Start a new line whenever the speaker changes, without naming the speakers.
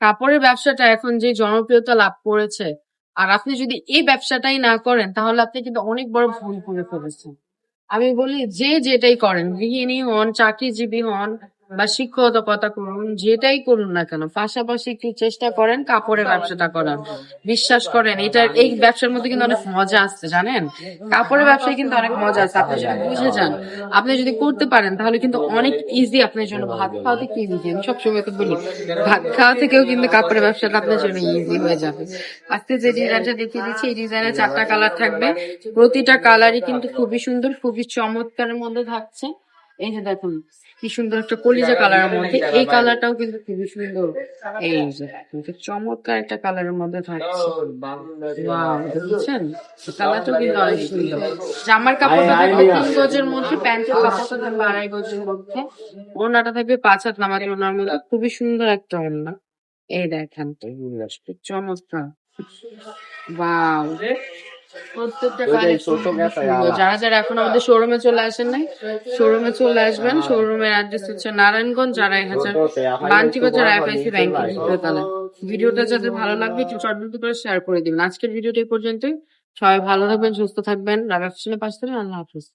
কাপড়ের ব্যবসাটা এখন যে জনপ্রিয়তা লাভ করেছে, আর আপনি যদি এই ব্যবসাটাই না করেন তাহলে আপনি কিন্তু অনেক বড় ভুল করে ফেলেছেন। আমি বলি যে যেটাই করেন, গৃহিণী হন, চাকরিজীবী হন বা শিক্ষকতা করুন, যেটাই করুন না কেন, পাশাপাশি একটু চেষ্টা করেন কাপড়ের ব্যবসাটা করার। বিশ্বাস করেন, এই ব্যবসার মধ্যে কিন্তু অনেক মজা আছে, জানেন? কাপড়ের ব্যবসায় কিন্তু অনেক মজা আছে, আপনি যদি বুঝে যান, আপনি যদি করতে পারেন তাহলে কিন্তু অনেক ইজি আপনার জন্য। ভাত খাওয়া থেকে ইজি, আমি সবসময় তো বলি ভাত খাওয়া থেকেও কিন্তু কাপড়ের ব্যবসাটা আপনার জন্য ইজি হয়ে যাবে। আজকে যে ডিজাইনটা দেখিয়ে দিচ্ছি, এই ডিজাইনের 4টা কালার থাকবে। প্রতিটা কালারই কিন্তু খুবই সুন্দর, খুবই চমৎকারের মধ্যে থাকছে। এই যে দেখুন কি সুন্দর একটা কলিজা কালারের মধ্যে, এই কালারটাও কিন্তু খুবই সুন্দর। এই যে চমৎকার একটা কালারের মধ্যে থাকছে। ওয়াও, দেখছেন কালারটাও কিন্তু অনেক সুন্দর। জামার কাপড়টা থাকবে 3 গজের মধ্যে, প্যান্টের কাপড়টা থাকবে 2.5 গজের মধ্যে, ওড়নাটা থাকবে 5 হাত নামাজি ওড়নার মধ্যে, খুবই সুন্দর একটা ওড়না। এই দেখেন চমৎকার। ওয়াও, প্রত্যেকটা কালেকশন খুবই সুন্দর। যারা যারা এখন আমাদের শোরুমে চলে আসেন নাই, শোরুমে চলে আসবেন। শোরুমের অ্যাড্রেস হচ্ছে নারায়ণগঞ্জ, 2.5 বান্টি বাজার, আইএফআইসি ব্যাংকের দ্বিতীয় তলায়। ভিডিওটা যাদের ভালো লাগবে একটু চটজলদি করে শেয়ার করে দিন। আজকের ভিডিওটা এই পর্যন্তই। সবাই ভালো থাকবেন, সুস্থ থাকবেন, রাগা ফ্যাশনের পাশে থাকবেন। আল্লাহ হাফিজ।